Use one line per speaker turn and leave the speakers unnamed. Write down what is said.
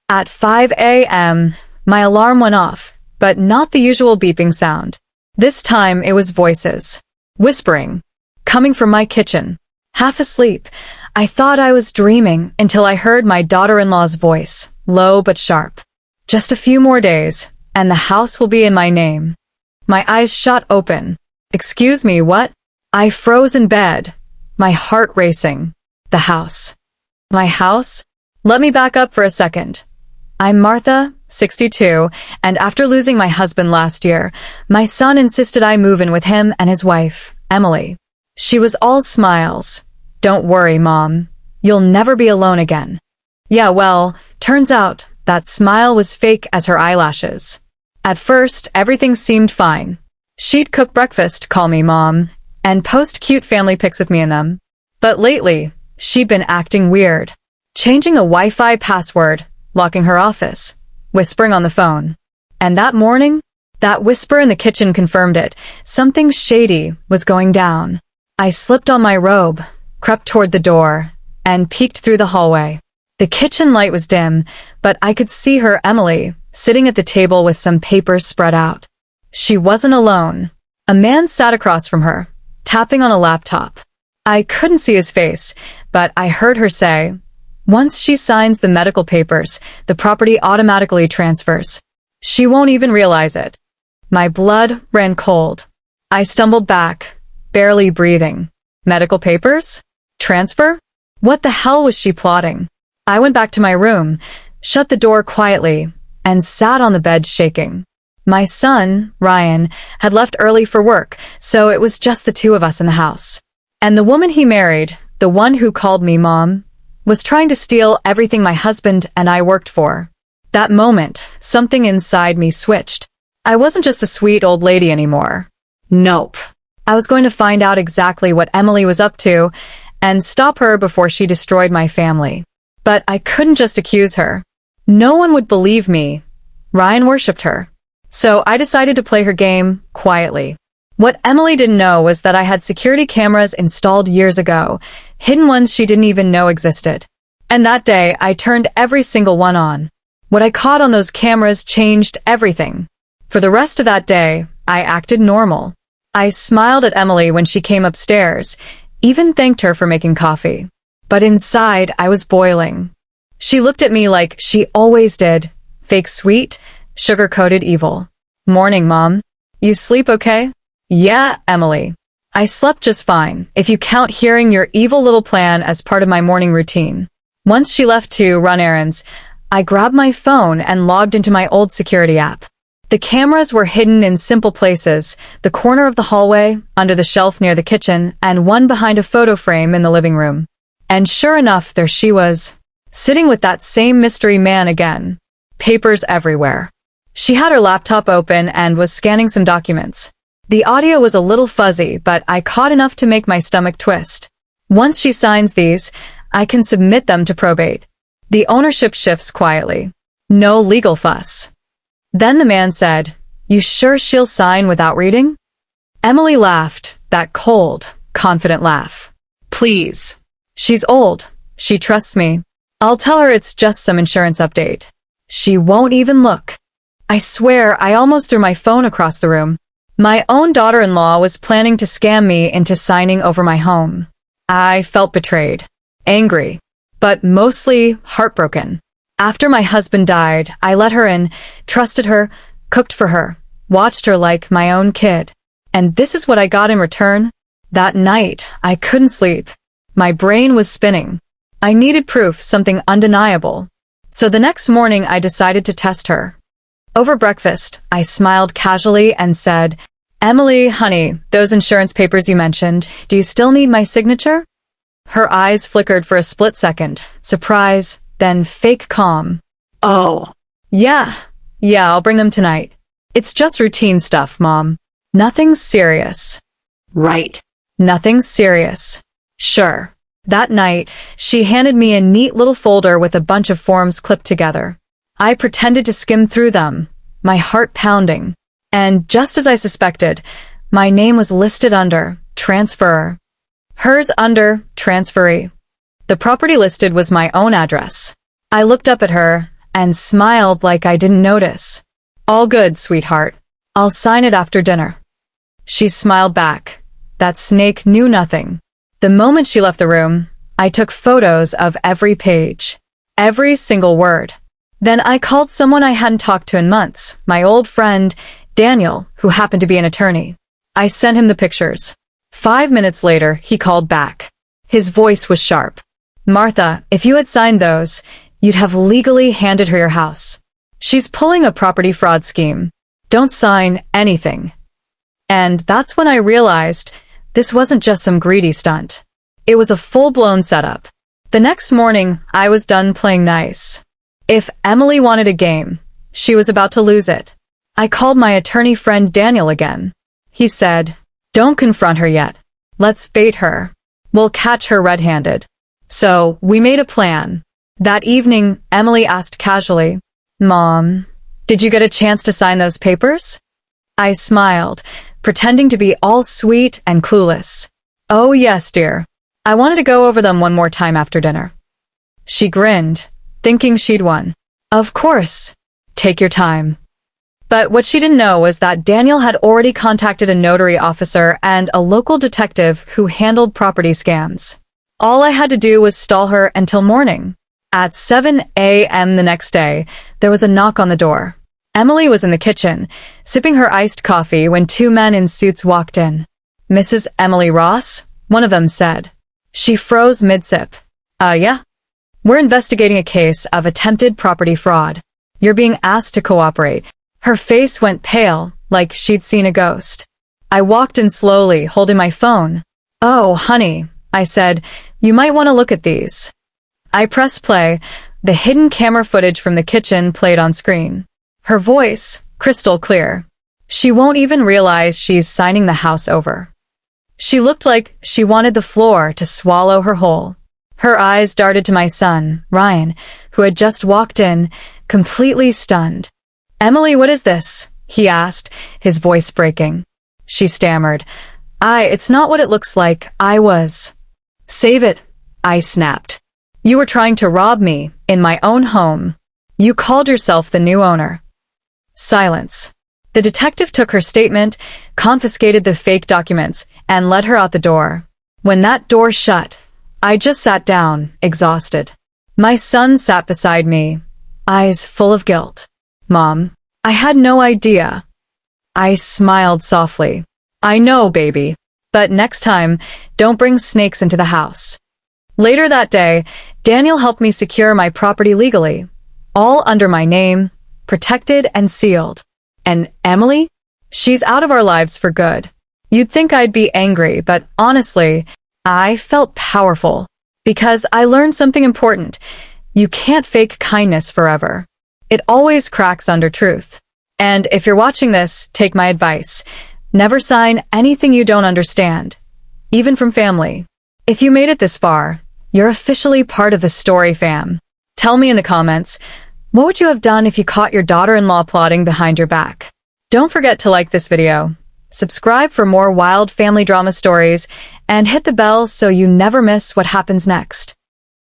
At 5 a.m., my alarm went off, but not the usual beeping sound. This time it was voices. Whispering. Coming from my kitchen. Half asleep, I thought I was dreaming until I heard my daughter-in-law's voice, low but sharp. Just a few more days, and the house will be in my name. My eyes shot open. Excuse me, what? I froze in bed, my heart racing. The house. My house? Let me back up for a second. I'm Martha, 62, and after losing my husband last year, my son insisted I move in with him and his wife, Emily. She was all smiles. Don't worry, Mom. You'll never be alone again. Yeah, well, turns out that smile was fake as her eyelashes. At first, everything seemed fine. She'd cook breakfast, call me Mom, and post cute family pics with me in them. But lately, she'd been acting weird. Changing a Wi-Fi password, locking her office, whispering on the phone. And that morning, that whisper in the kitchen confirmed it. Something shady was going down. I slipped on my robe, crept toward the door, and peeked through the hallway. The kitchen light was dim, but I could see her, Emily, sitting at the table with some papers spread out. She wasn't alone. A man sat across from her, tapping on a laptop. I couldn't see his face, but I heard her say, "Once she signs the medical papers, the property automatically transfers. She won't even realize it." My blood ran cold. I stumbled back, barely breathing. Medical papers? Transfer? What the hell was she plotting? I went back to my room, shut the door quietly, and sat on the bed shaking. My son, Ryan, had left early for work, so it was just the two of us in the house. And the woman he married, the one who called me Mom, was trying to steal everything my husband and I worked for. That moment, something inside me switched. I wasn't just a sweet old lady anymore. Nope. I was going to find out exactly what Emily was up to and stop her before she destroyed my family. But I couldn't just accuse her. No one would believe me. Ryan worshipped her. So I decided to play her game quietly. What Emily didn't know was that I had security cameras installed years ago, hidden ones she didn't even know existed. And that day, I turned every single one on. What I caught on those cameras changed everything. For the rest of that day, I acted normal. I smiled at Emily when she came upstairs, even thanked her for making coffee. But inside, I was boiling. She looked at me like she always did, fake sweet, sugar-coated evil. "Morning, Mom. You sleep okay?" "Yeah, Emily. I slept just fine, if you count hearing your evil little plan as part of my morning routine." Once she left to run errands, I grabbed my phone and logged into my old security app. The cameras were hidden in simple places, the corner of the hallway, under the shelf near the kitchen, and one behind a photo frame in the living room. And sure enough, there she was, sitting with that same mystery man again. Papers everywhere. She had her laptop open and was scanning some documents. The audio was a little fuzzy, but I caught enough to make my stomach twist. Once she signs these, I can submit them to probate. The ownership shifts quietly. No legal fuss. Then the man said, "You sure she'll sign without reading?" Emily laughed, that cold, confident laugh. "Please. She's old. She trusts me. I'll tell her it's just some insurance update. She won't even look." I swear I almost threw my phone across the room. My own daughter-in-law was planning to scam me into signing over my home. I felt betrayed, angry, but mostly heartbroken. After my husband died, I let her in, trusted her, cooked for her, watched her like my own kid. And this is what I got in return? That night, I couldn't sleep. My brain was spinning. I needed proof, something undeniable. So the next morning, I decided to test her. Over breakfast, I smiled casually and said, "Emily, honey, those insurance papers you mentioned, do you still need my signature?" Her eyes flickered for a split second, surprise, then fake calm. "Oh, yeah, I'll bring them tonight. It's just routine stuff, Mom. Nothing serious." "Right. Nothing serious. Sure." That night, she handed me a neat little folder with a bunch of forms clipped together. I pretended to skim through them, my heart pounding. And just as I suspected, my name was listed under transferor. Hers under transferee. The property listed was my own address. I looked up at her, and smiled like I didn't notice. "All good, sweetheart. I'll sign it after dinner." She smiled back. That snake knew nothing. The moment she left the room, I took photos of every page, every single word. Then I called someone I hadn't talked to in months, my old friend, Daniel, who happened to be an attorney. I sent him the pictures. 5 minutes later, he called back. His voice was sharp. "Martha, if you had signed those, you'd have legally handed her your house. She's pulling a property fraud scheme. Don't sign anything." And that's when I realized this wasn't just some greedy stunt. It was a full-blown setup. The next morning, I was done playing nice. If Emily wanted a game, she was about to lose it. I called my attorney friend Daniel again. He said, "Don't confront her yet. Let's bait her. We'll catch her red-handed." So we made a plan. That evening, Emily asked casually, "Mom, did you get a chance to sign those papers?" I smiled, pretending to be all sweet and clueless. "Oh yes, dear. I wanted to go over them one more time after dinner." She grinned, thinking she'd won. "Of course. Take your time." But what she didn't know was that Daniel had already contacted a notary officer and a local detective who handled property scams. All I had to do was stall her until morning. At 7 a.m. the next day, there was a knock on the door. Emily was in the kitchen, sipping her iced coffee when 2 men in suits walked in. "Mrs. Emily Ross?" one of them said. She froze mid-sip. Yeah. "We're investigating a case of attempted property fraud. You're being asked to cooperate." Her face went pale, like she'd seen a ghost. I walked in slowly, holding my phone. "Oh, honey," I said, "you might want to look at these." I pressed play. The hidden camera footage from the kitchen played on screen. Her voice, crystal clear. She won't even realize she's signing the house over. She looked like she wanted the floor to swallow her whole. Her eyes darted to my son, Ryan, who had just walked in, completely stunned. "Emily, what is this?" he asked, his voice breaking. She stammered. It's not what it looks like. I was." "Save it," I snapped. "You were trying to rob me, in my own home. You called yourself the new owner." Silence. The detective took her statement, confiscated the fake documents, and led her out the door. When that door shut, I just sat down, exhausted. My son sat beside me, eyes full of guilt. "Mom, I had no idea." I smiled softly. "I know, baby. But next time, don't bring snakes into the house." Later that day, Daniel helped me secure my property legally, all under my name, protected and sealed. And Emily? She's out of our lives for good. You'd think I'd be angry, but honestly, I felt powerful. Because I learned something important. You can't fake kindness forever. It always cracks under truth. And if you're watching this, take my advice. Never sign anything you don't understand, even from family. If you made it this far, you're officially part of the Story fam. Tell me in the comments, what would you have done if you caught your daughter-in-law plotting behind your back? Don't forget to like this video, subscribe for more wild family drama stories, and hit the bell so you never miss what happens next.